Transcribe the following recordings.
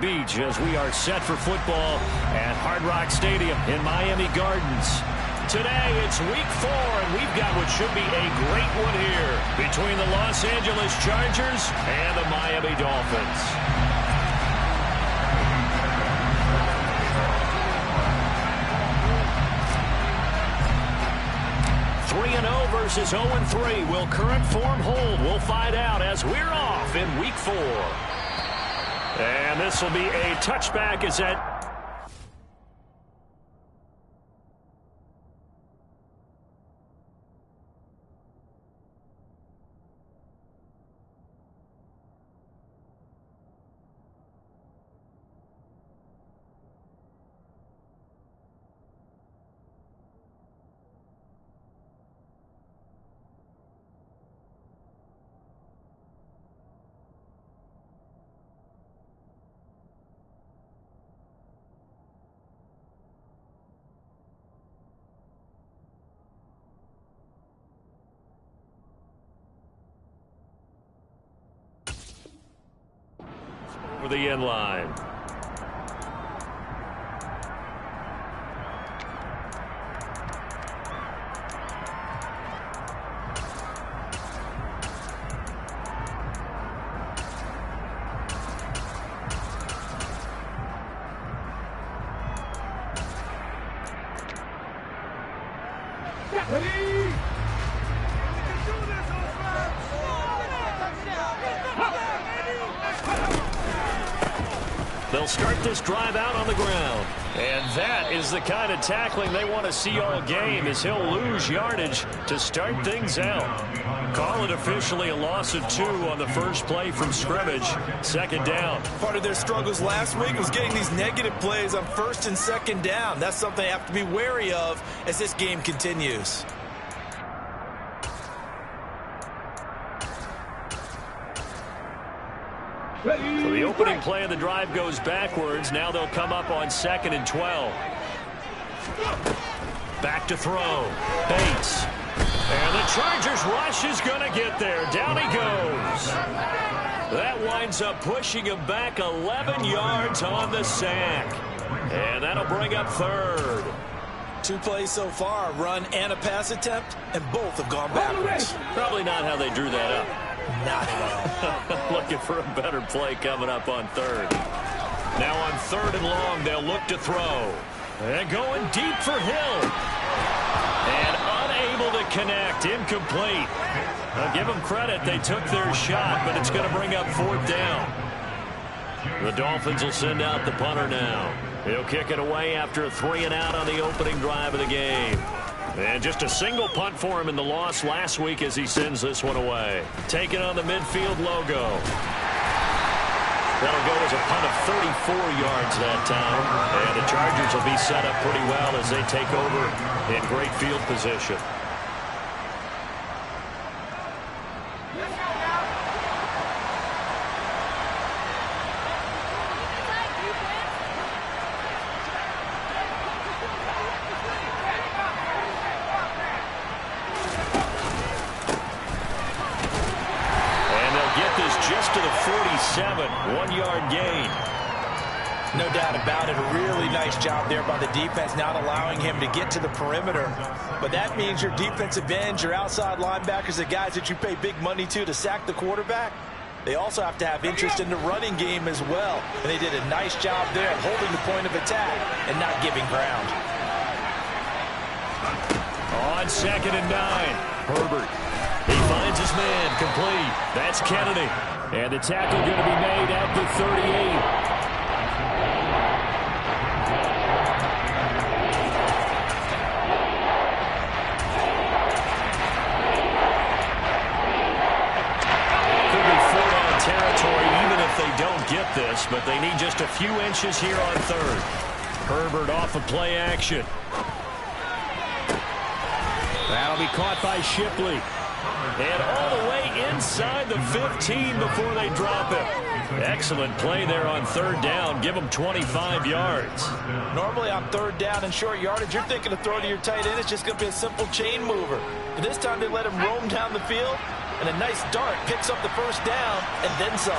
Beach as we are set for football at Hard Rock Stadium in Miami Gardens. Today it's week 4 and we've got what should be a great one here between the Los Angeles Chargers and the Miami Dolphins. 3-0 versus 0-3. Will current form hold? We'll find out as we're off in week 4. And this will be a touchback as that. For the end line. They'll start this drive out on the ground. And that is the kind of tackling they want to see all game, as he'll lose yardage to start things out. Call it officially a loss of 2 on the first play from scrimmage. Second down. Part of their struggles last week was getting these negative plays on first and second down. That's something they have to be wary of as this game continues. So the opening play of the drive goes backwards. Now they'll come up on 2nd and 12. Back to throw. Bates. And the Chargers rush is going to get there. Down he goes. That winds up pushing him back 11 yards on the sack. And that'll bring up 3rd. 2 plays so far, a run and a pass attempt, and both have gone backwards. Probably not how they drew that up. Not at all. Looking for a better play coming up on 3rd. Now on 3rd and long, they'll look to throw. And going deep for Hill. And unable to connect. Incomplete. I'll give them credit. They took their shot, but it's going to bring up 4th down. The Dolphins will send out the punter now. He'll kick it away after a 3-and-out on the opening drive of the game. And just a single punt for him in the loss last week as he sends this one away. Taking on the midfield logo. That'll go as a punt of 34 yards that time. And the Chargers will be set up pretty well as they take over in great field position. Just to the 47, 1-yard gain. No doubt about it. A really nice job there by the defense, not allowing him to get to the perimeter. But that means your defensive ends, your outside linebackers, the guys that you pay big money to sack the quarterback, they also have to have interest in the running game as well. And they did a nice job there of holding the point of attack and not giving ground. On 2nd and 9, Herbert. He finds his man, complete. That's Kennedy. And the tackle going to be made at the 38. Could be 4-down territory even if they don't get this, but they need just a few inches here on 3rd. Herbert off of play action. That'll be caught by Shipley. And all the way inside the 15 before they drop it. Excellent play there on 3rd down. Give them 25 yards. Normally on 3rd down and short yardage, you're thinking of throwing to your tight end. It's just going to be a simple chain mover. But this time they let him roam down the field. And a nice dart picks up the 1st down and then some.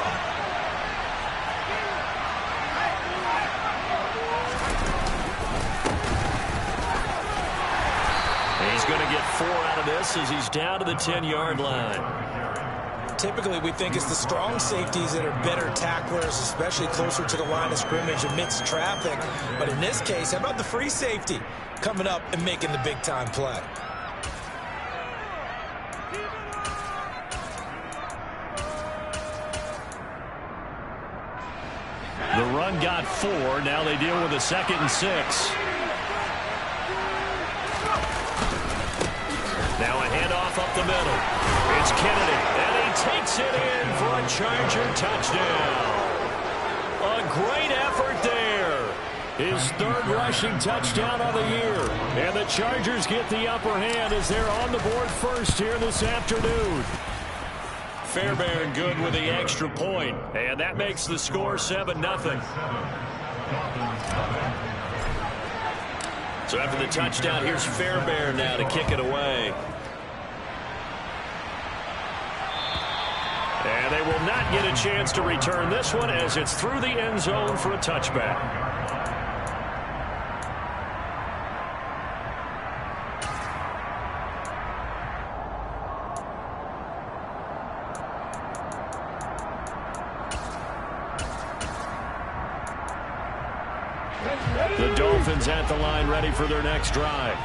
4 out of this as he's down to the 10-yard line. Typically, we think it's the strong safeties that are better tacklers, especially closer to the line of scrimmage amidst traffic. But in this case, how about the free safety coming up and making the big-time play? The run got 4. Now they deal with a 2nd and 6. Now a handoff up the middle. It's Kennedy, and he takes it in for a Charger touchdown. A great effort there. His 3rd rushing touchdown of the year. And the Chargers get the upper hand as they're on the board first here this afternoon. Fairbairn good with the extra point, and that makes the score 7-0. So after the touchdown, here's Fairbairn now to kick it away. And they will not get a chance to return this one as it's through the end zone for a touchback. The Dolphins at the line ready for their next drive.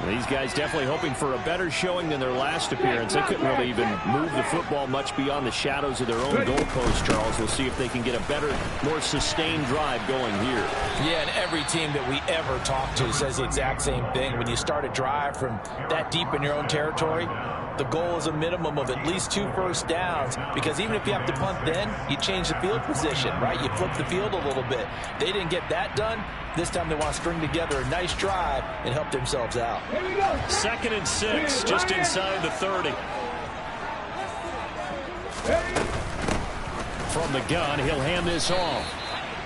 These guys definitely hoping for a better showing than their last appearance. They couldn't really even move the football much beyond the shadows of their own goalpost, Charles. We'll see if they can get a better, more sustained drive going here. Yeah, and every team that we ever talk to says the exact same thing. When you start a drive from that deep in your own territory, the goal is a minimum of at least 2 first downs, because even if you have to punt then, you change the field position, right? You flip the field a little bit. They didn't get that done. This time they want to string together a nice drive and help themselves out. 2nd and 6, just inside the 30. From the gun, he'll hand this off.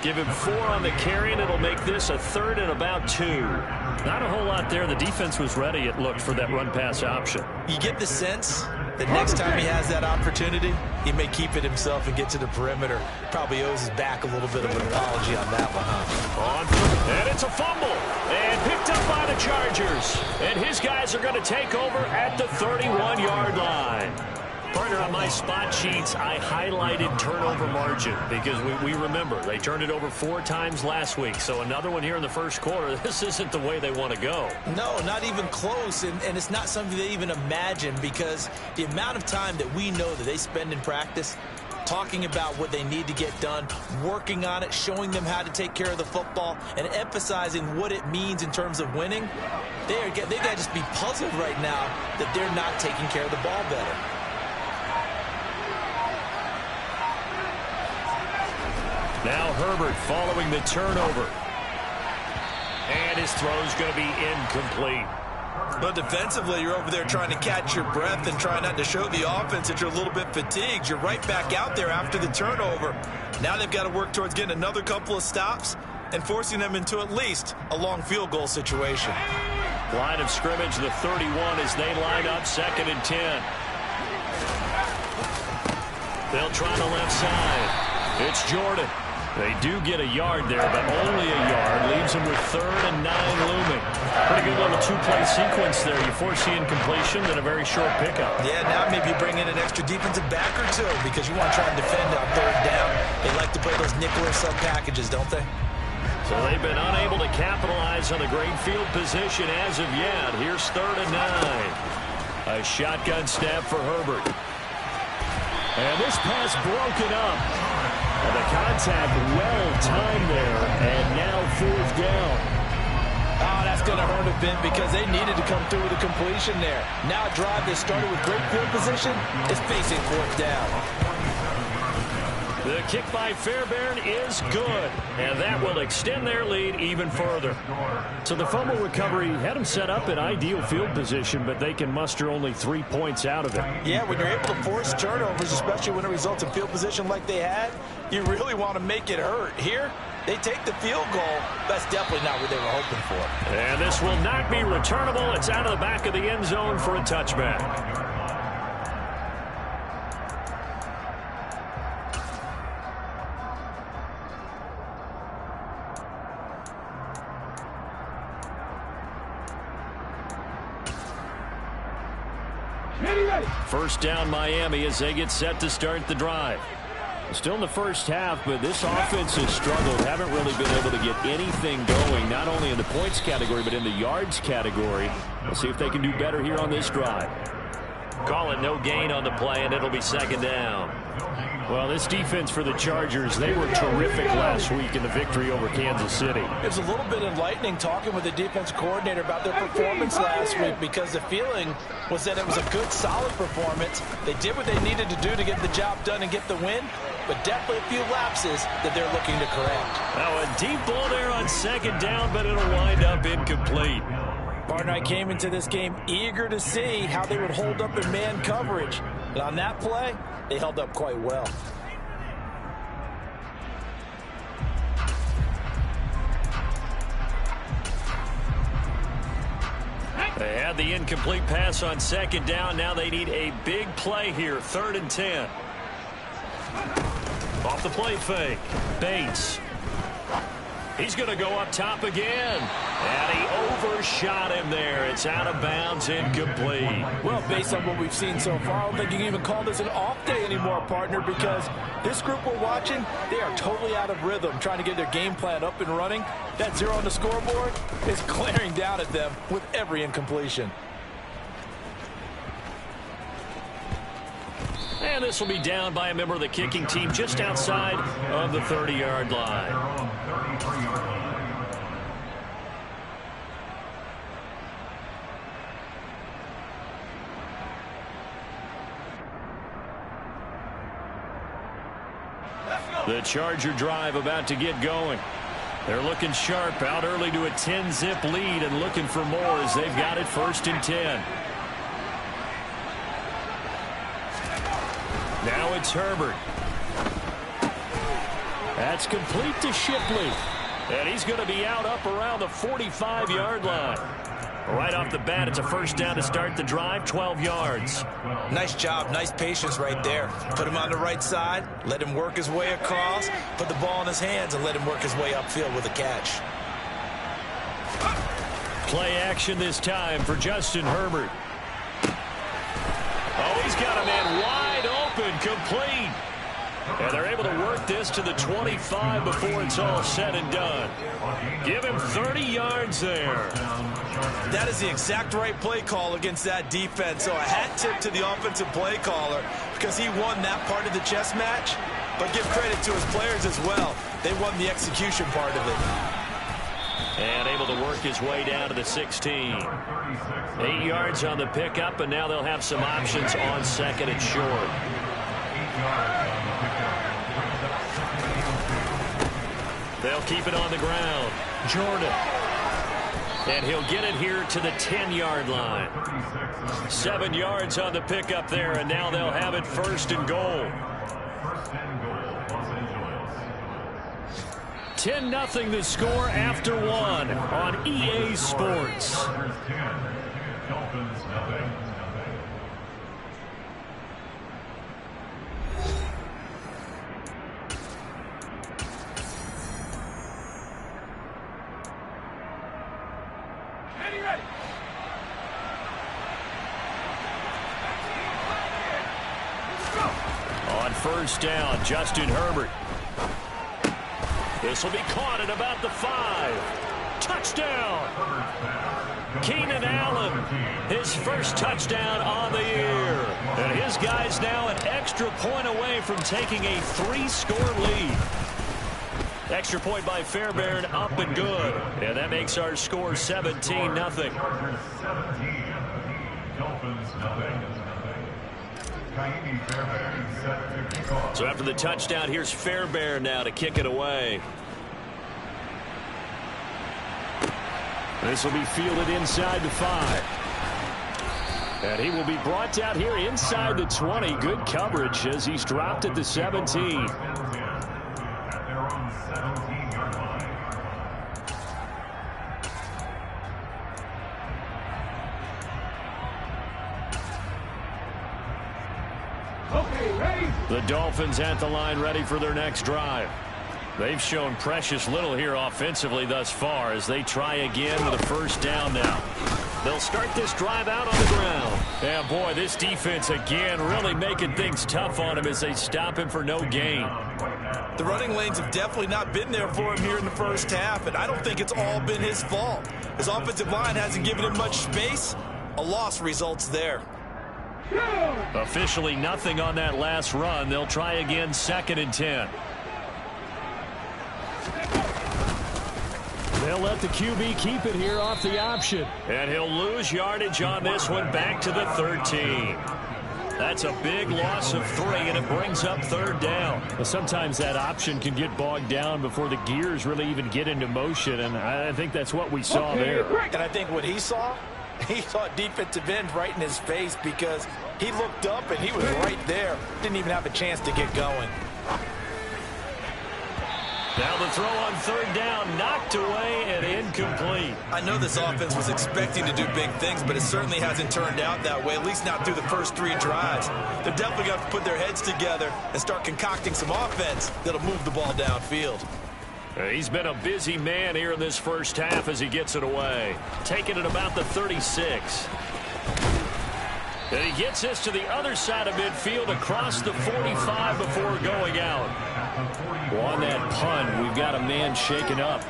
Give him 4 on the carry, and it'll make this a 3rd and about 2. Not a whole lot there. The defense was ready, it looked, for that run-pass option. You get the sense that next time he has that opportunity, he may keep it himself and get to the perimeter. Probably owes his back a little bit of an apology on that one, huh? And it's a fumble. And picked up by the Chargers. And his guys are going to take over at the 31-yard line. Partner, on my spot sheets, I highlighted turnover margin because we remember they turned it over 4 times last week. So another one here in the first quarter. This isn't the way they want to go. No, not even close. And it's not something they even imagine, because the amount of time that we know that they spend in practice talking about what they need to get done, working on it, showing them how to take care of the football, and emphasizing what it means in terms of winning, they got to just be puzzled right now that they're not taking care of the ball better. Now Herbert following the turnover. And his throw's going to be incomplete. But defensively, you're over there trying to catch your breath and try not to show the offense that you're a little bit fatigued. You're right back out there after the turnover. Now they've got to work towards getting another couple of stops and forcing them into at least a long field goal situation. Line of scrimmage, the 31, as they line up 2nd and 10. They'll try the left side. It's Jordan. They do get a yard there, but only a yard. Leaves them with 3rd and 9 looming. Pretty good little 2-play sequence there. You foresee incompletion, then a very short pickup. Yeah, now maybe you bring in an extra defensive back or 2 because you want to try and defend on 3rd down. They like to play those nickel or sub packages, don't they? So they've been unable to capitalize on the great field position as of yet. Here's 3rd and 9. A shotgun snap for Herbert. And this pass broken up. And the contact well-timed there, and now 4th down. Oh, that's going to hurt a bit because they needed to come through with a completion there. Now a drive that started with great field position is facing 4th down. The kick by Fairbairn is good, and that will extend their lead even further. So the fumble recovery had them set up in ideal field position, but they can muster only 3 points out of it. Yeah, when you're able to force turnovers, especially when it results in field position like they had, you really want to make it hurt. Here, they take the field goal. That's definitely not what they were hoping for. And this will not be returnable. It's out of the back of the end zone for a touchback. First down Miami as they get set to start the drive. Still in the first half, but this offense has struggled. Haven't really been able to get anything going, not only in the points category, but in the yards category. We'll see if they can do better here on this drive. Call it no gain on the play, and it'll be second down. Well, this defense for the Chargers, they were terrific last week in the victory over Kansas City. It was a little bit enlightening talking with the defense coordinator about their performance last week, because the feeling was that it was a good, solid performance. They did what they needed to do to get the job done and get the win, but definitely a few lapses that they're looking to correct. Now a deep ball there on second down, but it'll wind up incomplete. Partner, I came into this game eager to see how they would hold up in man coverage. And on that play, they held up quite well. They had the incomplete pass on second down. Now they need a big play here, 3rd and 10. Off the play fake. Bates. He's going to go up top again. And he overshot him there. It's out of bounds, incomplete. Well, based on what we've seen so far, I don't think you can even call this an off day anymore, partner, because this group we're watching, they are totally out of rhythm, trying to get their game plan up and running. That 0 on the scoreboard is glaring down at them with every incompletion. And this will be down by a member of the kicking team just outside of the 30-yard line. The Charger drive about to get going. They're looking sharp, out early to a 10-zip lead and looking for more as they've got it 1st and 10. Now it's Herbert. That's complete to Shipley. And he's going to be out up around the 45-yard line. Right off the bat, it's a first down to start the drive, 12 yards. Nice job, nice patience right there. Put him on the right side, let him work his way across, put the ball in his hands, and let him work his way upfield with a catch. Play action this time for Justin Herbert. Oh, he's got a man wide open, complete. And they're able to work this to the 25 before it's all said and done. Give him 30 yards there. That is the exact right play call against that defense. So a hat tip to the offensive play caller because he won that part of the chess match. But give credit to his players as well. They won the execution part of it. And able to work his way down to the 16. 8 yards on the pickup, and now they'll have some options on second and short. They'll keep it on the ground. Jordan. And he'll get it here to the 10-yard line. 7 yards on the pickup there, and now they'll have it 1st and goal. 10-0 the score after 1 on EA Sports. On first down, Justin Herbert. This will be caught at about the 5. Touchdown! Keenan Allen, his first touchdown on the year. And his guys now an extra point away from taking a 3-score lead. Extra point by Fairbairn, up and good. And that makes our score 17-0. So after the touchdown, here's Fairbairn now to kick it away. This will be fielded inside the 5. And he will be brought down here inside the 20. Good coverage as he's dropped at the 17. The Dolphins at the line ready for their next drive. They've shown precious little here offensively thus far as they try again with a first down now. They'll start this drive out on the ground. Yeah, boy, this defense again really making things tough on him as they stop him for no gain. The running lanes have definitely not been there for him here in the first half, and I don't think it's all been his fault. His offensive line hasn't given him much space. A loss results there. Officially nothing on that last run. They'll try again 2nd and 10. They'll let the QB keep it here off the option. And he'll lose yardage on this one back to the 13. That's a big loss of 3, and it brings up 3rd down. Well, sometimes that option can get bogged down before the gears really even get into motion, and I think that's what we saw there. And I think what he saw defensive end right in his face because he looked up and he was right there. Didn't even have a chance to get going. Now the throw on 3rd down, knocked away and incomplete. I know this offense was expecting to do big things, but it certainly hasn't turned out that way, at least not through the first 3 drives. They're definitely going to have to put their heads together and start concocting some offense that'll move the ball downfield. He's been a busy man here in this first half as he gets it away. Taking it about the 36. And he gets this to the other side of midfield across the 45 before going out. Well, on that punt, we've got a man shaken up.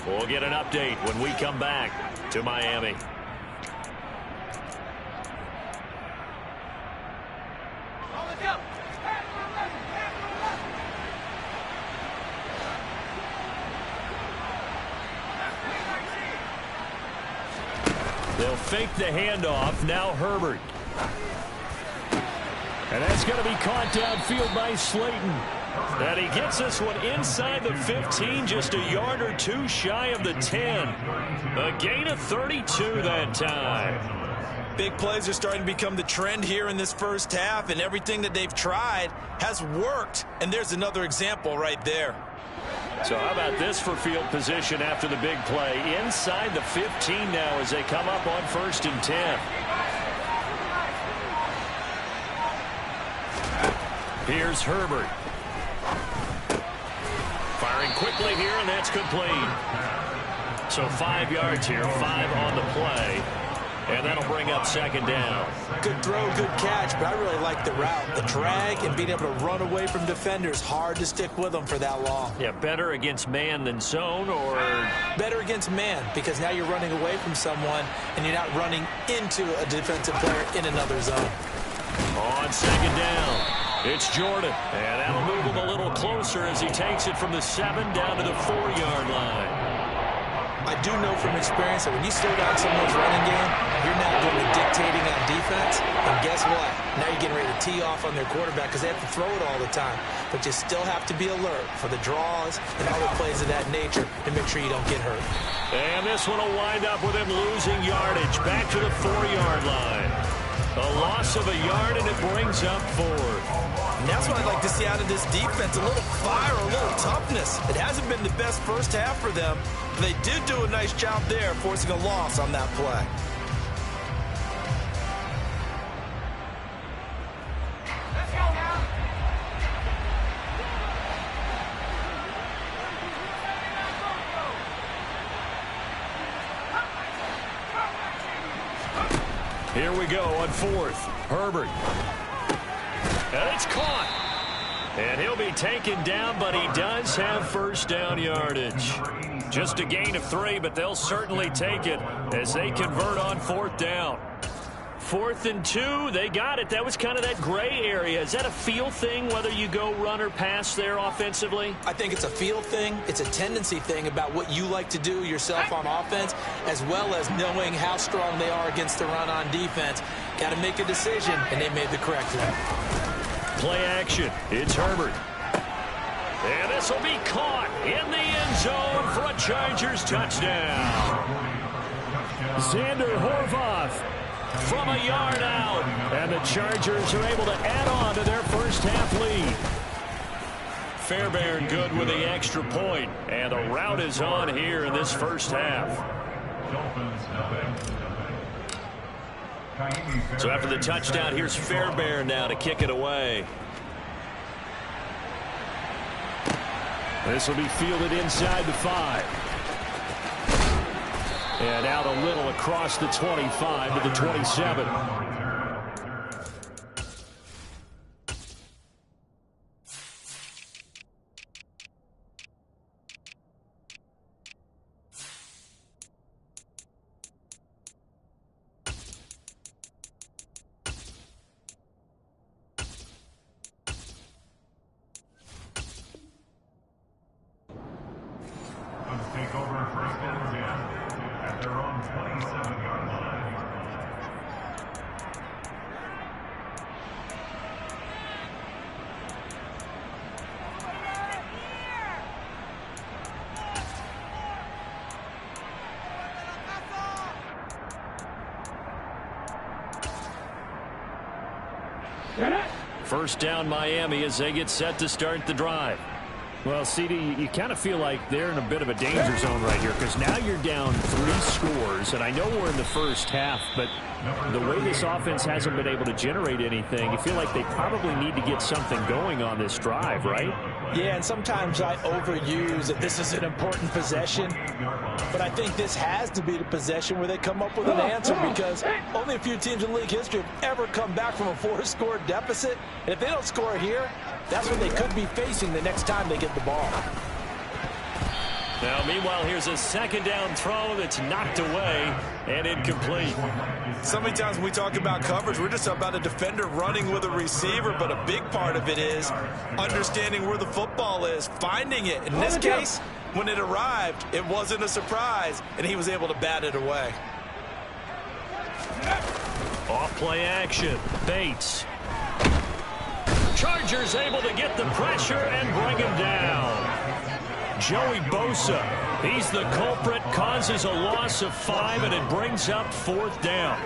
We'll get an update when we come back to Miami. They'll fake the handoff. Now Herbert. And that's going to be caught downfield by Slayton. And he gets this one inside the 15, just a yard or 2 shy of the 10. A gain of 32 that time. Big plays are starting to become the trend here in this first half, and everything that they've tried has worked. And there's another example right there. So how about this for field position after the big play? Inside the 15 now as they come up on 1st and 10. Here's Herbert. Firing quickly here, and that's complete. So 5 yards here, 5 on the play. And that'll bring up 2nd down. Good throw, good catch, but I really like the route. The drag and being able to run away from defenders, hard to stick with them for that long. Yeah, better against man than zone, or? Better against man, because now you're running away from someone and you're not running into a defensive player in another zone. On 2nd down, it's Jordan. And that'll move him a little closer as he takes it from the 7 down to the 4-yard line. I do know from experience that when you slow down someone's running game, you're now doing the dictating on defense. And guess what? Now you're getting ready to tee off on their quarterback because they have to throw it all the time. But you still have to be alert for the draws and other plays of that nature to make sure you don't get hurt. And this one will wind up with him losing yardage back to the 4-yard line. A loss of a yard, and it brings up 4th. And that's what I'd like to see out of this defense, a little fire, a little toughness. It hasn't been the best first half for them, but they did do a nice job there forcing a loss on that play. Let's go now. Here we go on 4th. Herbert. And it's caught. And he'll be taken down, but he does have 1st down yardage. Just a gain of 3, but they'll certainly take it as they convert on 4th down. 4th and 2, they got it. That was kind of that gray area. Is that a feel thing, whether you go run or pass there offensively? I think it's a feel thing. It's a tendency thing about what you like to do yourself on offense, as well as knowing how strong they are against the run on defense. Got to make a decision, and they made the correct one. Play action. It's Herbert. And this will be caught in the end zone for a Chargers touchdown. Xander Horvath from a yard out. And the Chargers are able to add on to their first half lead. Fairbairn good with the extra point. And the route is on here in this first half. So after the touchdown, here's Fairbairn now to kick it away. This will be fielded inside the 5. And out a little across the 25 to the 27. Take over first and 10 at their own 27-yard line. First down Miami as they get set to start the drive. Well, CD, you kind of feel like they're in a bit of a danger zone right here because now you're down 3 scores, and I know we're in the first half, but the way this offense hasn't been able to generate anything, you feel like they probably need to get something going on this drive, right? Yeah, and sometimes I overuse that this is an important possession, but I think this has to be the possession where they come up with an answer because only a few teams in league history have ever come back from a 4-score deficit, and if they don't score here, that's what they could be facing the next time they get the ball. Now, meanwhile, here's a second down throw that's knocked away and incomplete. So many times when we talk about coverage, we're just about a defender running with a receiver, but a big part of it is understanding where the football is, finding it. In this case, when it arrived, it wasn't a surprise, and he was able to bat it away. Off play action. Bates. Chargers able to get the pressure and bring him down. Joey Bosa, he's the culprit, causes a loss of 5, and it brings up 4th down.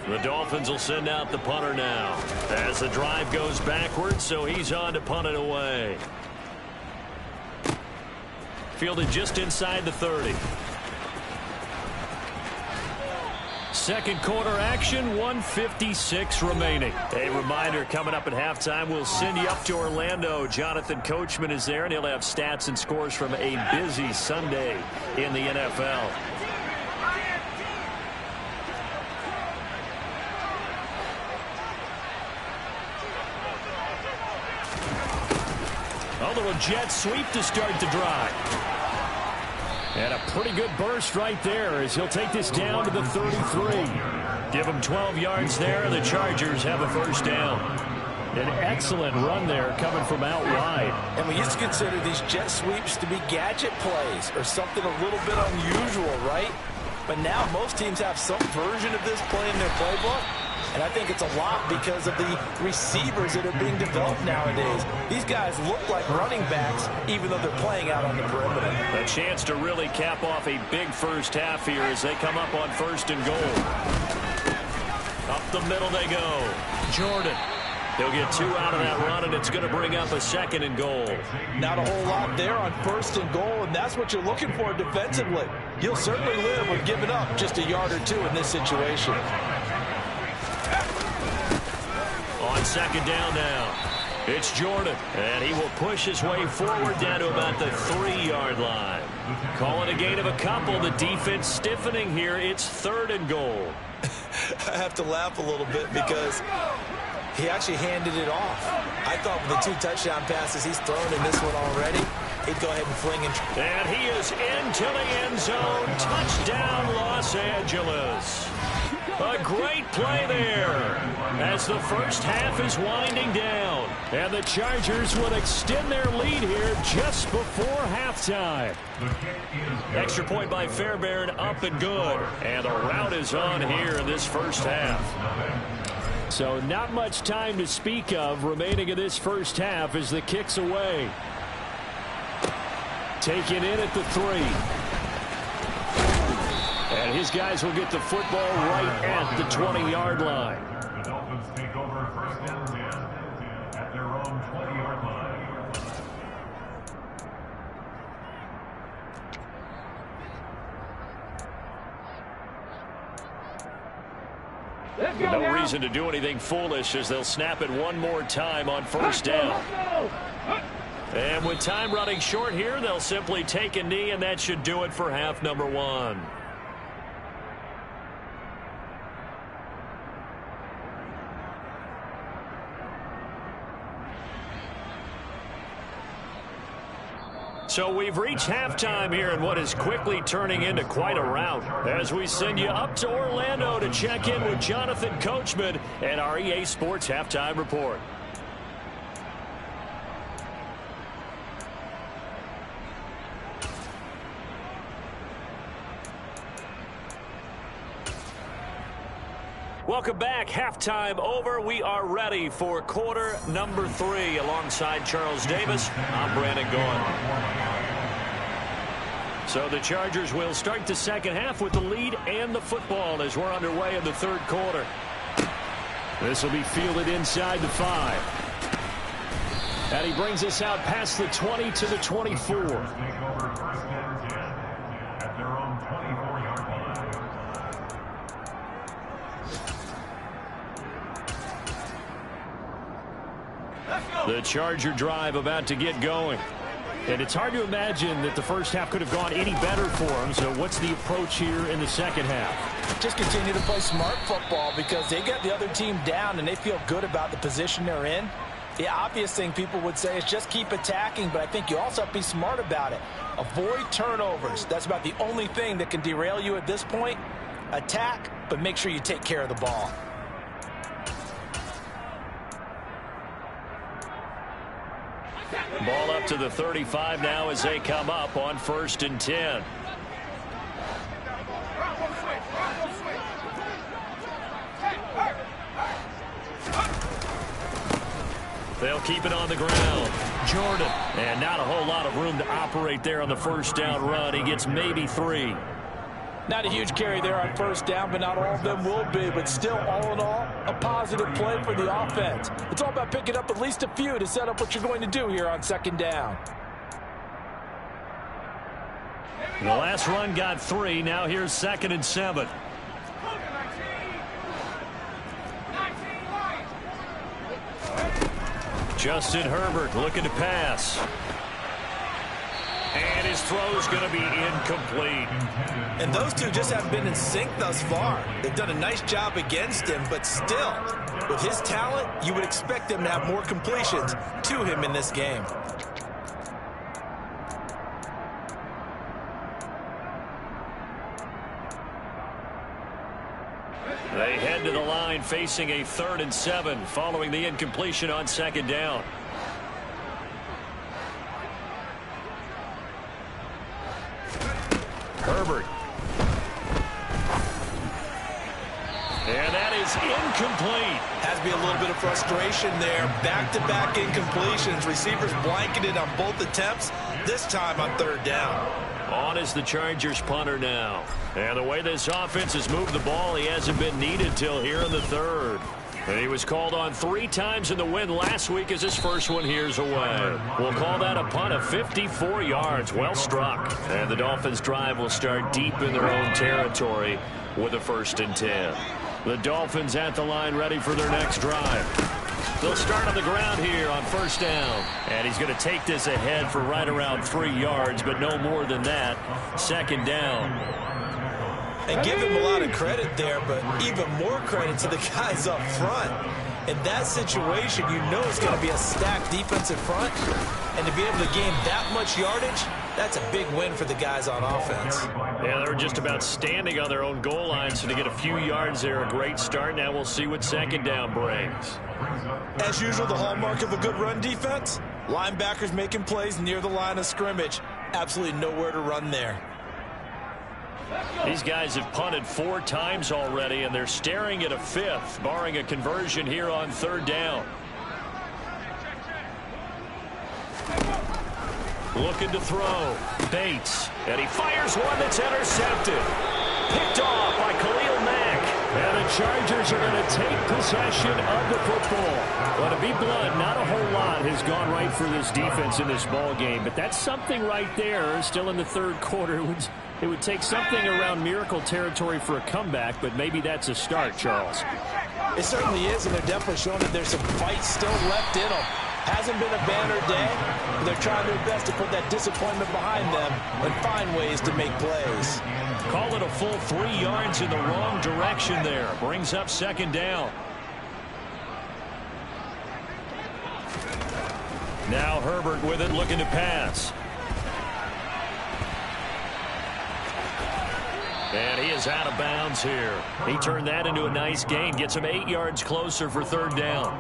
The Dolphins will send out the punter now as the drive goes backwards, so he's on to punt it away. Fielded just inside the 30. Second quarter action, 1:56 remaining. A reminder, coming up at halftime, we'll send you up to Orlando. Jonathan Coachman is there, and he'll have stats and scores from a busy Sunday in the NFL. A little jet sweep to start the drive. And a pretty good burst right there as he'll take this down to the 33. Give him 12 yards there. The Chargers have a first down. An excellent run there coming from out wide. And we used to consider these jet sweeps to be gadget plays or something a little bit unusual, right? But now most teams have some version of this play in their playbook. And I think it's a lot because of the receivers that are being developed nowadays. These guys look like running backs even though they're playing out on the perimeter. A chance to really cap off a big first half here as they come up on 1st and goal. Up the middle they go. Jordan. He'll get 2 out of that run, and it's going to bring up a 2nd and goal. Not a whole lot there on 1st and goal, and that's what you're looking for defensively. You'll certainly live with giving up just a yard or 2 in this situation. On 2nd down now, it's Jordan, and he will push his way forward down to about the 3-yard line. Calling a gain of a couple, the defense stiffening here. It's 3rd and goal. I have to laugh a little bit because he actually handed it off. I thought with the 2 touchdown passes he's thrown in this one already, he'd go ahead and fling it. And he is into the end zone. Touchdown, Los Angeles. A great play there as the first half is winding down. And the Chargers would extend their lead here just before halftime. Extra point by Fairbairn, up and good. And the route is on here in this first half. So not much time to speak of remaining in this first half as the kick's away. Taken in at the 3. And his guys will get the football right at the 20-yard line. The Dolphins take over 1st and 10 at their own 20-yard line. No reason to do anything foolish as they'll snap it one more time on 1st down. And with time running short here, they'll simply take a knee, and that should do it for half number 1. So we've reached halftime here in what is quickly turning into quite a rout as we send you up to Orlando to check in with Jonathan Coachman and our EA Sports Halftime Report. Welcome back. Halftime over. We are ready for quarter number 3. Alongside Charles Davis, I'm Brandon Gaudin. So the Chargers will start the second half with the lead and the football as we're underway in the third quarter. This will be fielded inside the 5. And he brings us out past the 20 to the 24. The Charger drive about to get going. And it's hard to imagine that the first half could have gone any better for them. So what's the approach here in the second half? Just continue to play smart football because they got the other team down and they feel good about the position they're in. The obvious thing people would say is just keep attacking, but I think you also have to be smart about it. Avoid turnovers. That's about the only thing that can derail you at this point. Attack, but make sure you take care of the ball. Ball up to the 35 now as they come up on 1st and 10. They'll keep it on the ground. Jordan. And not a whole lot of room to operate there on the first down run. He gets maybe 3. Not a huge carry there on first down, but not all of them will be. But still, all in all, a positive play for the offense. It's all about picking up at least a few to set up what you're going to do here on second down. The last run got 3. Now here's 2nd and 7. Justin Herbert looking to pass. And his throw's going to be incomplete. And those two just haven't been in sync thus far. They've done a nice job against him, but still, with his talent, you would expect him to have more completions to him in this game. They head to the line facing a 3rd and 7 following the incompletion on 2nd down. Herbert. And that is incomplete. Has to be a little bit of frustration there. Back-to-back incompletions. Receivers blanketed on both attempts, this time on 3rd down. On is the Chargers punter now. And the way this offense has moved the ball, he hasn't been needed till here in the 3rd. And he was called on 3 times in the win last week as his first one here's away. We'll call that a punt of 54 yards. Well struck. And the Dolphins drive will start deep in their own territory with a 1st and 10. The Dolphins at the line ready for their next drive. They'll start on the ground here on 1st down. And he's going to take this ahead for right around 3 yards, but no more than that. 2nd down. And give him a lot of credit there, but even more credit to the guys up front. In that situation, you know it's going to be a stacked defensive front. And to be able to gain that much yardage, that's a big win for the guys on offense. Yeah, they were just about standing on their own goal line, so to get a few yards there, a great start. Now we'll see what 2nd down brings. As usual, the hallmark of a good run defense, linebackers making plays near the line of scrimmage. Absolutely nowhere to run there. These guys have punted 4 times already, and they're staring at a 5th, barring a conversion here on 3rd down. Looking to throw. Bates. And he fires one that's intercepted. Picked off by Khalil Mack. And the Chargers are going to take possession of the football. Well, to be blunt, not a whole lot has gone right for this defense in this ball game, but that's something right there. Still in the 3rd quarter. It would take something around miracle territory for a comeback, but maybe that's a start, Charles. It certainly is, and they're definitely showing that there's some fight still left in them. Hasn't been a banner day, but they're trying their best to put that disappointment behind them and find ways to make plays. Call it a full 3 yards in the wrong direction there. Brings up 2nd down. Now Herbert with it, looking to pass. And he is out of bounds here. He turned that into a nice gain. Gets him 8 yards closer for third down.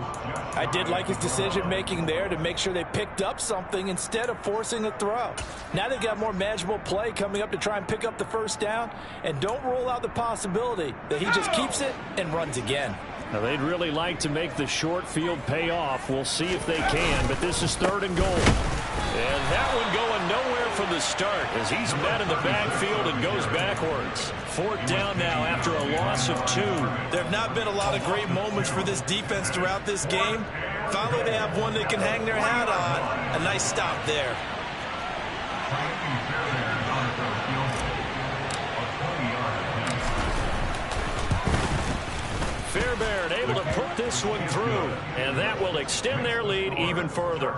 I did like his decision-making there to make sure they picked up something instead of forcing a throw. Now they've got more manageable play coming up to try and pick up the first down. And don't rule out the possibility that he just keeps it and runs again. Now, they'd really like to make the short field pay off. We'll see if they can, but this is 3rd and goal. And that one going nowhere from the start as he's met in the backfield and goes backwards. 4th down now after a loss of 2. There have not been a lot of great moments for this defense throughout this game. Finally, they have one they can hang their hat on. A nice stop there. Fairbairn able to put this one through, and that will extend their lead even further.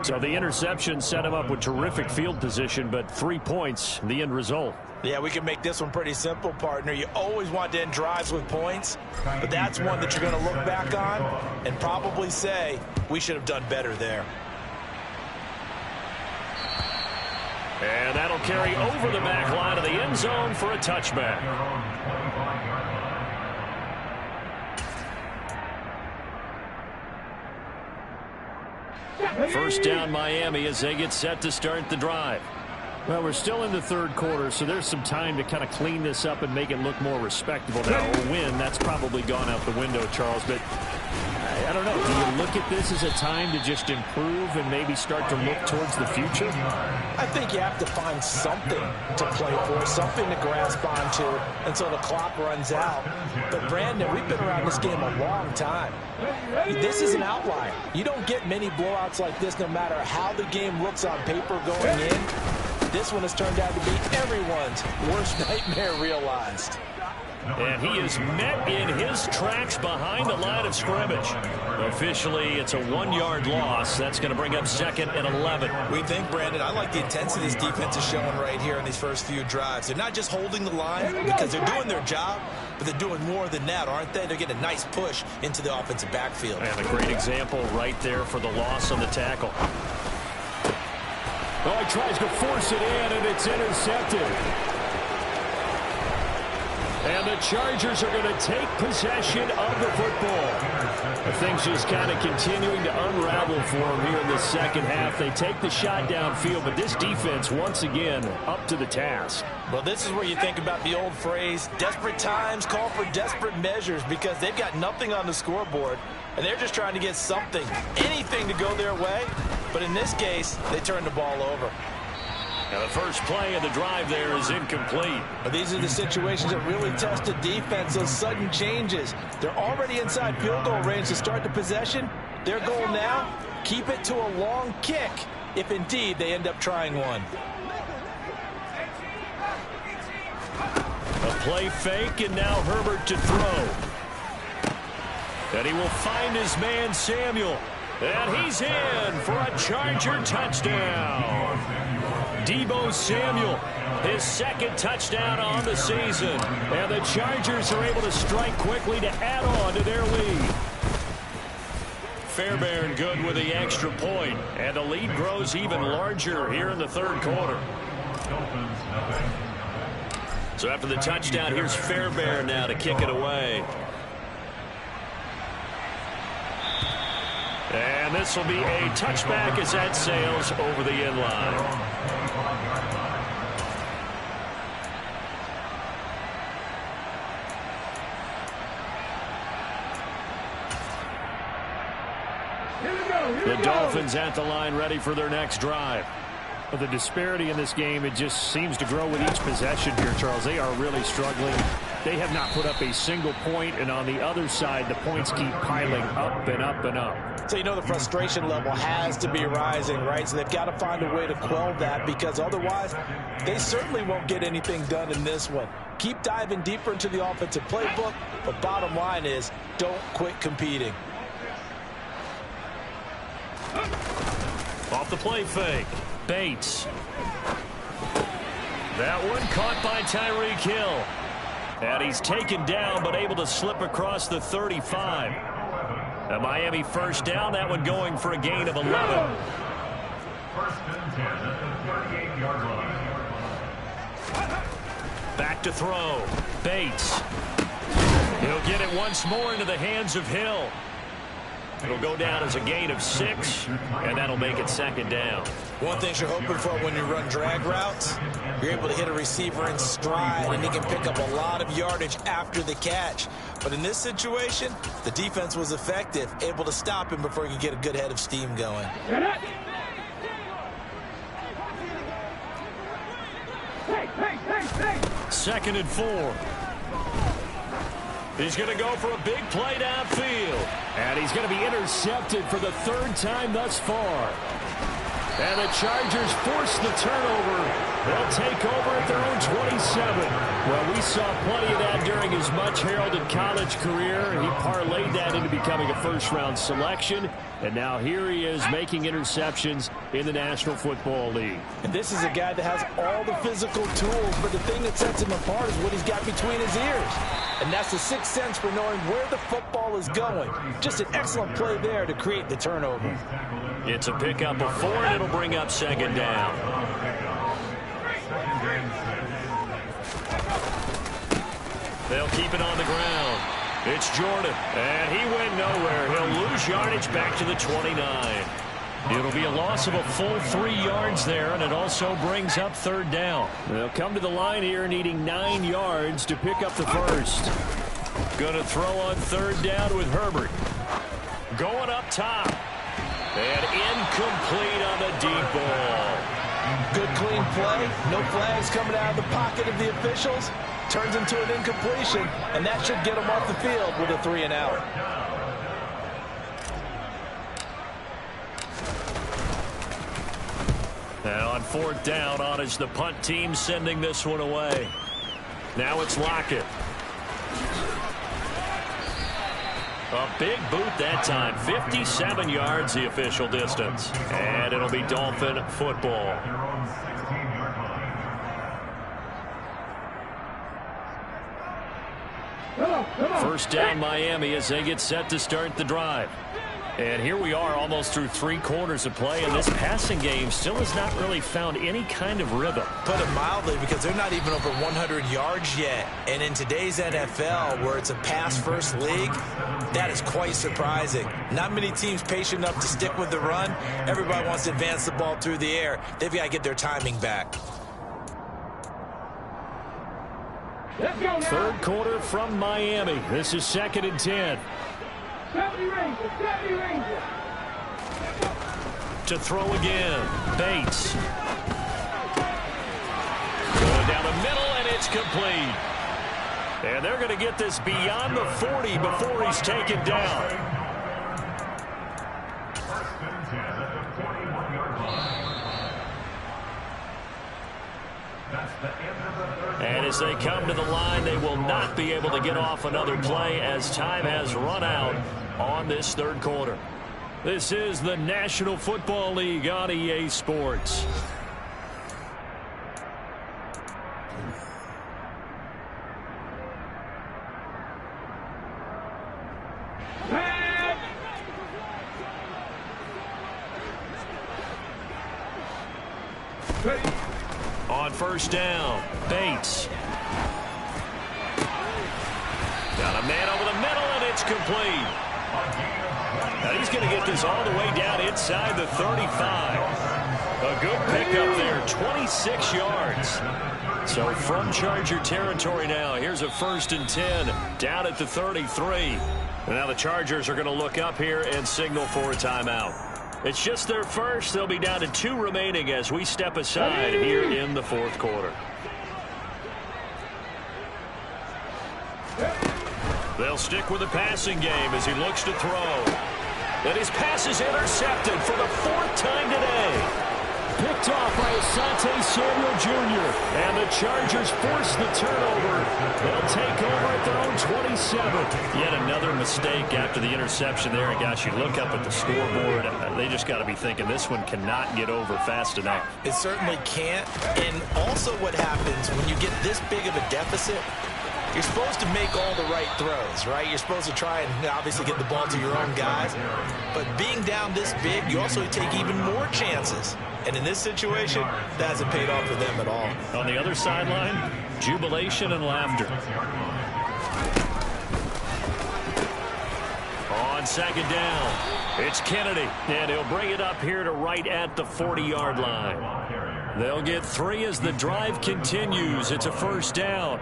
So the interception set him up with terrific field position, but 3 points, the end result. Yeah, we can make this one pretty simple, partner. You always want to end drives with points, but that's one that you're going to look back on and probably say, we should have done better there. And that'll carry over the back line of the end zone for a touchback. First down Miami as they get set to start the drive. Well, we're still in the 3rd quarter, so there's some time to kind of clean this up and make it look more respectable. Now, a win, that's probably gone out the window, Charles, but I don't know. Do you look at this as a time to just improve and maybe start to look towards the future? I think you have to find something to play for, something to grasp onto until the clock runs out. But, Brandon, we've been around this game a long time. This is an outlier. You don't get many blowouts like this no matter how the game looks on paper going in. This one has turned out to be everyone's worst nightmare realized. And he is met in his tracks behind the line of scrimmage. Officially, it's a 1-yard loss. That's going to bring up 2nd and 11. We think, Brandon, I like the intensity this defense is showing right here in these first few drives. They're not just holding the line because they're doing their job, but they're doing more than that, aren't they? They're getting a nice push into the offensive backfield. And a great example right there for the loss on the tackle. Oh, he tries to force it in, and it's intercepted. And the Chargers are going to take possession of the football. Things just kind of continuing to unravel for them here in the second half. They take the shot downfield, but this defense, once again, up to the task. Well, this is where you think about the old phrase, desperate times call for desperate measures, because they've got nothing on the scoreboard, and they're just trying to get something, anything to go their way. But in this case, they turn the ball over. And the first play of the drive there is incomplete. But these are the situations that really test the defense, those sudden changes. They're already inside field goal range to start the possession. Their goal now, keep it to a long kick, if indeed they end up trying one. A play fake, and now Herbert to throw. And he will find his man Samuel. And he's in for a Charger touchdown. Deebo Samuel, his 2nd touchdown on the season. And the Chargers are able to strike quickly to add on to their lead. Fairbairn good with the extra point. And the lead grows even larger here in the 3rd quarter. So after the touchdown, here's Fairbairn now to kick it away. And this will be a touchback as that sails over the end line. The Dolphins at the line ready for their next drive. But the disparity in this game, it just seems to grow with each possession here, Charles. They are really struggling. They have not put up a single point, and on the other side, the points keep piling up and up and up. So you know the frustration level has to be rising, right? So they've got to find a way to quell that, because otherwise they certainly won't get anything done in this one. Keep diving deeper into the offensive playbook, but bottom line is don't quit competing. Off the play fake. Bates. That one caught by Tyreek Hill. And he's taken down, but able to slip across the 35. A Miami first down, that one going for a gain of 11. First and 10 at the 38-yard line. Back to throw. Bates. He'll get it once more into the hands of Hill. It'll go down as a gain of 6, and that'll make it second down. One thing you're hoping for when you run drag routes, you're able to hit a receiver in stride, and he can pick up a lot of yardage after the catch. But in this situation, the defense was effective, able to stop him before he could get a good head of steam going. Second and 4. He's going to go for a big play downfield. And he's going to be intercepted for the 3rd time thus far. And the Chargers force the turnover. They'll take over at their own 27. Well, we saw plenty of that during his much-heralded college career. He parlayed that into becoming a first-round selection. And now here he is making interceptions in the National Football League. And this is a guy that has all the physical tools, but the thing that sets him apart is what he's got between his ears. And that's the sixth sense for knowing where the football is going. Just an excellent play there to create the turnover. It's a pickup of 4, and it'll bring up second down. They'll keep it on the ground. It's Jordan, and he went nowhere. He'll lose yardage back to the 29. It'll be a loss of a full 3 yards there, and it also brings up 3rd down. They'll come to the line here needing 9 yards to pick up the first. Going to throw on 3rd down with Herbert. Going up top. And incomplete on the deep ball. Good clean play. No flags coming out of the pocket of the officials. Turns into an incompletion, and that should get him off the field with a 3 and out. Now on 4th down, on is the punt team sending this one away. Now it's Lockett. A big boot that time. 57 yards the official distance. And it'll be Dolphin football. First down Miami as they get set to start the drive. And here we are almost through 3 quarters of play, and this passing game still has not really found any kind of rhythm. Put it mildly, because they're not even over 100 yards yet. And in today's NFL, where it's a pass-first league, that is quite surprising. Not many teams patient enough to stick with the run. Everybody wants to advance the ball through the air. They've got to get their timing back. 3rd quarter from Miami. This is 2nd and 10. To throw again. Bates. Going down the middle, and it's complete. And they're going to get this beyond the 40 before he's taken down. First and 10 at the 41-yard line. That's the end of the 3rd. And as they come to the line, they will not be able to get off another play as time has run out on this 3rd quarter. This is the National Football League on EA Sports. On 1st down, Bates. Got a man over the middle, and it's complete. Now he's going to get this all the way down inside the 35. A good pickup there, 26 yards. So from Charger territory now, here's a 1st and 10 down at the 33. Now the Chargers are going to look up here and signal for a timeout. It's just their first. They'll be down to 2 remaining as we step aside here in the 4th quarter. They'll stick with the passing game as he looks to throw. And his pass is intercepted for the 4th time today. Picked off by Asante Samuel Jr. And the Chargers force the turnover. They'll take over at their own 27. Yet another mistake after the interception there. And gosh, you look up at the scoreboard, they just got to be thinking this one cannot get over fast enough. It certainly can't. And also what happens when you get this big of a deficit, you're supposed to make all the right throws, right? You're supposed to try and obviously get the ball to your own guys. But being down this big, you also take even more chances. And in this situation, that hasn't paid off for them at all. On the other sideline, Jubilation and laughter. On second down, it's Kennedy, and he'll bring it up here to right at the 40-yard line. They'll get 3 as the drive continues. It's a first down.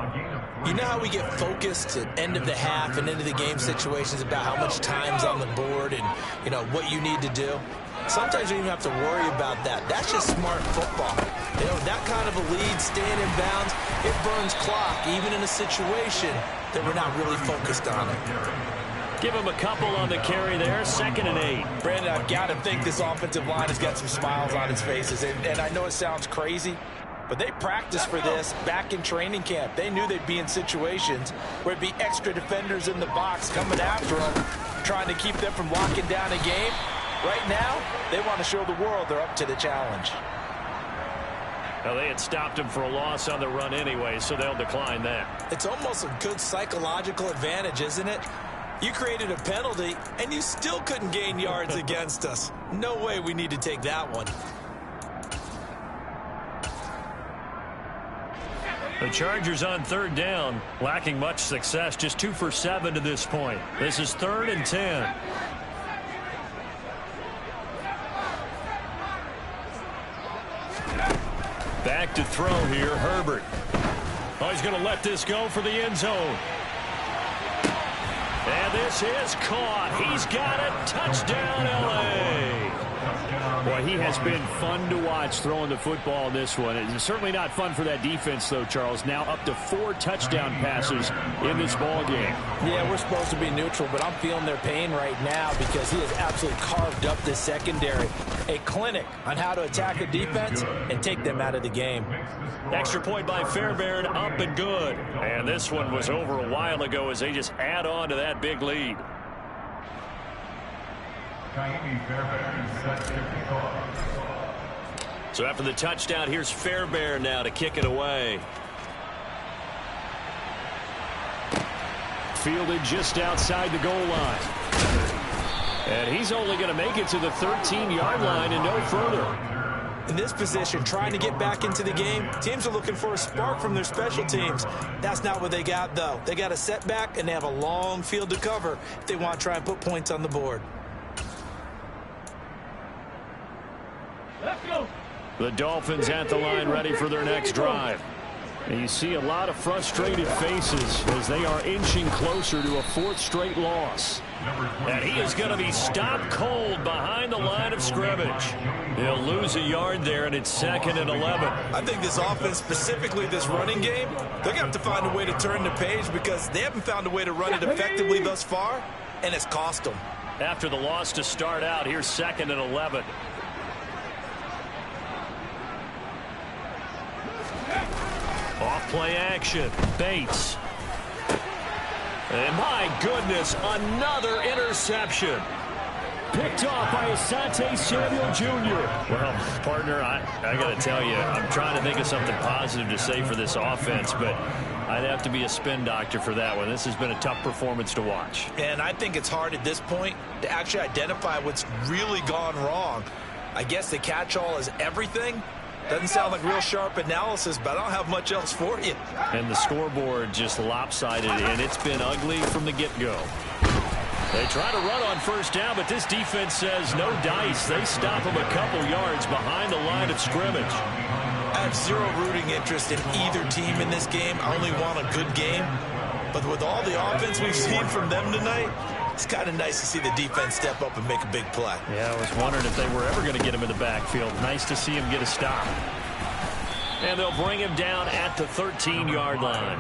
You know how we get focused at end of the half and into the game situations about how much time's on the board and, you know, what you need to do? Sometimes you don't even have to worry about that. That's just smart football. You know, that kind of a lead, staying in bounds, it burns clock, even in a situation that we're not really focused on it. Give him a couple on the carry there, 2nd and 8. Brandon, I've got to think this offensive line has got some smiles on its faces. And I know it sounds crazy, but they practiced for this back in training camp. They knew they'd be in situations where it'd be extra defenders in the box coming after them, trying to keep them from locking down a game. Right now, they want to show the world they're up to the challenge. Well, they had stopped him for a loss on the run anyway, so they'll decline that. It's almost a good psychological advantage, isn't it? You created a penalty, and you still couldn't gain yards against us. No way we need to take that one. The Chargers on 3rd down, lacking much success, just 2 for 7 to this point. This is 3rd and 10. Back to throw here, Herbert. Oh, he's going to let this go for the end zone. And this is caught. He's got it. Touchdown, L.A. Boy, he has been fun to watch throwing the football in this one. It's certainly not fun for that defense, though, Charles. Now up to 4 touchdown passes in this ball game. Yeah, we're supposed to be neutral, but I'm feeling their pain right now because he has absolutely carved up this secondary. A clinic on how to attack a defense and take them out of the game. Extra point by Fairbairn, up and good. And this one was over a while ago as they just add on to that big lead. So after the touchdown, here's Fairbairn now to kick it away. Fielded just outside the goal line. And he's only going to make it to the 13-yard line and no further. In this position, trying to get back into the game, teams are looking for a spark from their special teams. That's not what they got, though. They got a setback, and they have a long field to cover if they want to try and put points on the board. Let's go. The Dolphins at the line ready for their next drive. And you see a lot of frustrated faces as they are inching closer to a 4th straight loss. And he is going to be stopped cold behind the line of scrimmage. He'll lose a yard there, and it's 2nd and 11. I think this offense, specifically this running game, they're going to have to find a way to turn the page because they haven't found a way to run it effectively thus far, and it's cost them. After the loss to start out, here's 2nd and 11. Off play action. Bates. And my goodness, another interception. Picked off by Asante Samuel Jr. Well, partner, I got to tell you, I'm trying to think of something positive to say for this offense, but I'd have to be a spin doctor for that one. This has been a tough performance to watch. And I think it's hard at this point to actually identify what's really gone wrong. I guess the catch-all is everything. Doesn't sound like real sharp analysis, but I don't have much else for you. And the scoreboard just lopsided, and it's been ugly from the get-go. They try to run on first down, but this defense says no dice. They stop them a couple yards behind the line of scrimmage. I have zero rooting interest in either team in this game. I only want a good game. But with all the offense we've seen from them tonight, it's kind of nice to see the defense step up and make a big play. Yeah, I was wondering if they were ever going to get him in the backfield. Nice to see him get a stop. And they'll bring him down at the 13-yard line.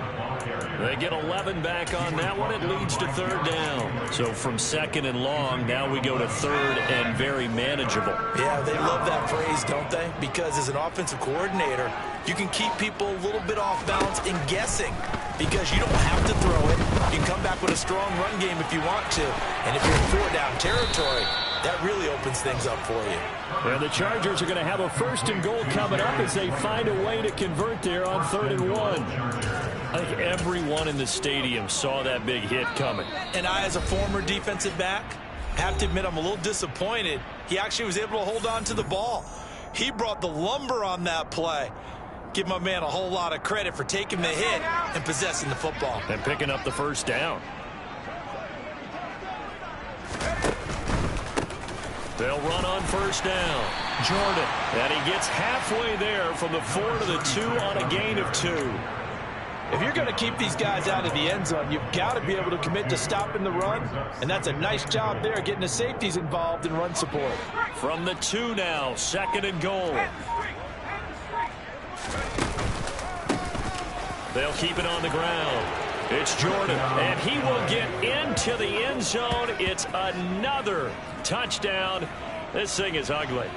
They get 11 back on that one. It leads to 3rd down. So from 2nd and long, now we go to 3rd and very manageable. Yeah, they love that phrase, don't they? Because as an offensive coordinator, you can keep people a little bit off balance and guessing because you don't have to throw it. You can come back with a strong run game if you want to. And if you're in 4-down territory, that really opens things up for you. And the Chargers are going to have a 1st and goal coming up as they find a way to convert there on 3rd and 1. I think everyone in the stadium saw that big hit coming. And I, as a former defensive back, have to admit I'm a little disappointed. He actually was able to hold on to the ball. He brought the lumber on that play. Give my man a whole lot of credit for taking the hit and possessing the football. And picking up the first down. They'll run on first down. Jordan. And he gets halfway there from the 4 to the 2 on a gain of 2. If you're going to keep these guys out of the end zone, you've got to be able to commit to stopping the run. And that's a nice job there, getting the safeties involved in run support. From the 2 now, 2nd and goal. They'll keep it on the ground. It's Jordan, and he will get into the end zone. It's another touchdown. This thing is ugly.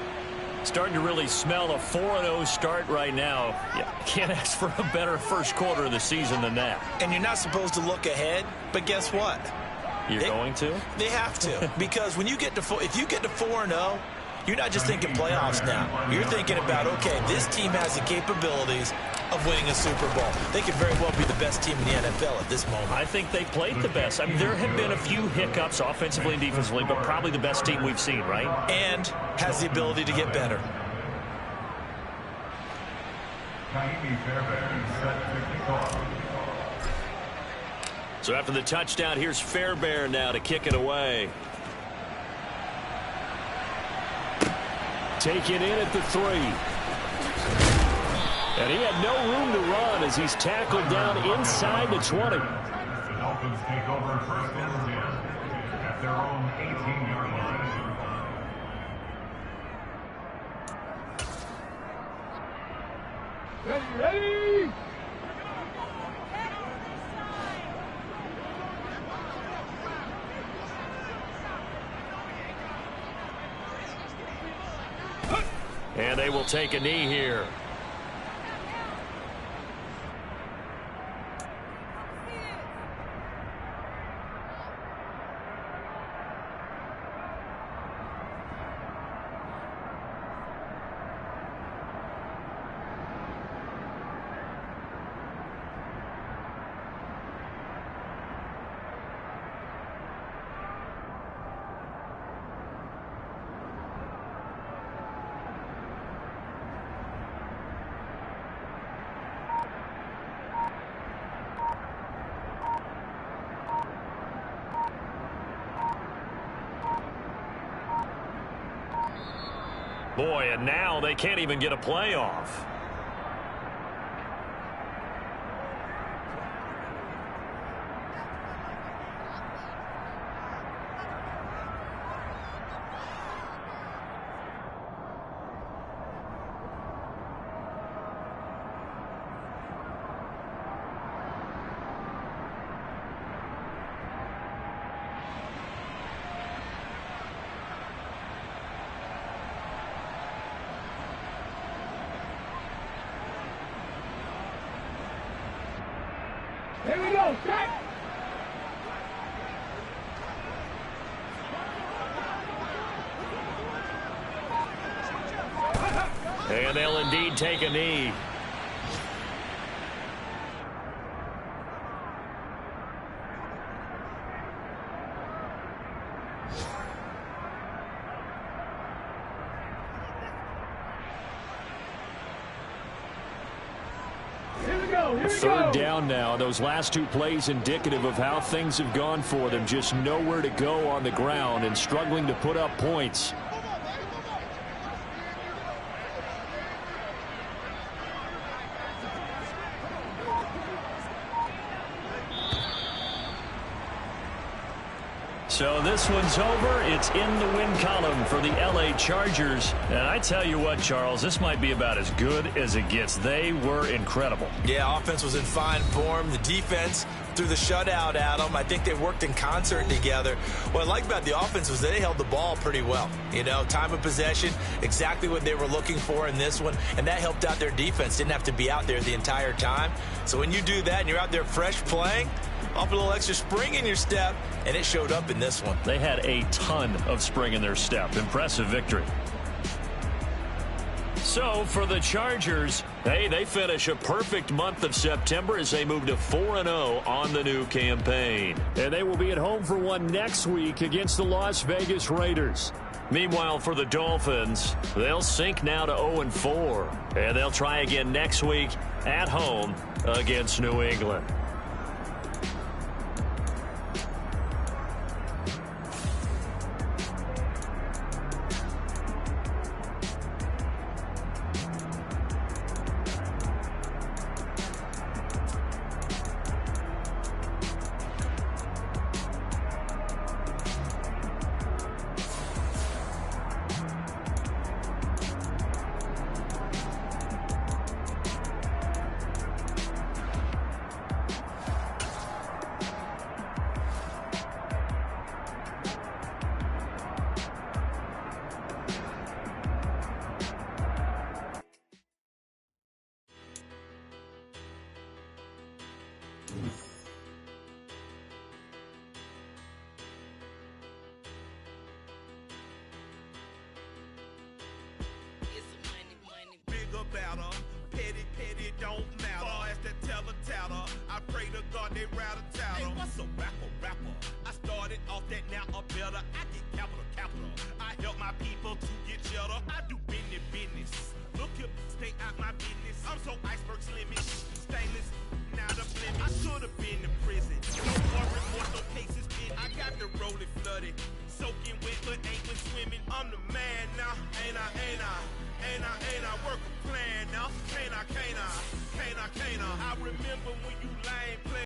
Starting to really smell a 4-0 start right now. Yeah, can't ask for a better first quarter of the season than that. And you're not supposed to look ahead, but guess what? You're going to? They have to, because when you get to if you get to 4-0, you're not just thinking playoffs now. You're thinking about, okay, this team has the capabilities of winning a Super Bowl. They could very well be the best team in the NFL at this moment. I think they played the best. I mean, there have been a few hiccups offensively and defensively, but probably the best team we've seen, right? And has the ability to get better. So after the touchdown, here's Fairbairn now to kick it away. Taken in at the 3. And he had no room to run as he's tackled down inside the 20. The Dolphins take over first and 10 at their own 18-yard line. Ready? And they will take a knee here. Boy, and now they can't even get a playoff. Here we go, set! And they'll indeed take a knee. Third down now. Those last 2 plays indicative of how things have gone for them. Just nowhere to go on the ground and struggling to put up points. So this one's over. It's in the win column for the LA Chargers. And I tell you what, Charles, this might be about as good as it gets. They were incredible. Yeah, offense was in fine form. The defense threw the shutout at them. I think they worked in concert together. What I like about the offense was they held the ball pretty well. You know, time of possession, exactly what they were looking for in this one. And that helped out their defense. Didn't have to be out there the entire time. So when you do that and you're out there fresh playing, off a little extra spring in your step, and it showed up in this one. They had a ton of spring in their step. Impressive victory. So for the Chargers, hey, they finish a perfect month of September as they move to 4-0 on the new campaign. And they will be at home for one next week against the Las Vegas Raiders. Meanwhile, for the Dolphins, they'll sink now to 0-4, and they'll try again next week at home against New England. Petty don't matter. Far as that teller-tatter, I pray to God they rattle-tattle. Hey, what's a rapper? I started off that, now a better. I get capital. I help my people to get cheddar. I do business. Look here, stay out my business. I'm so iceberg slimming. Stainless, now the blemish. I should've been in prison. No more remorse, no cases been. I got the rolling flooded. Soaking wet, but ain't been swimming. I'm the man now, ain't I? Work a plan now, can't I? I remember when you lame play.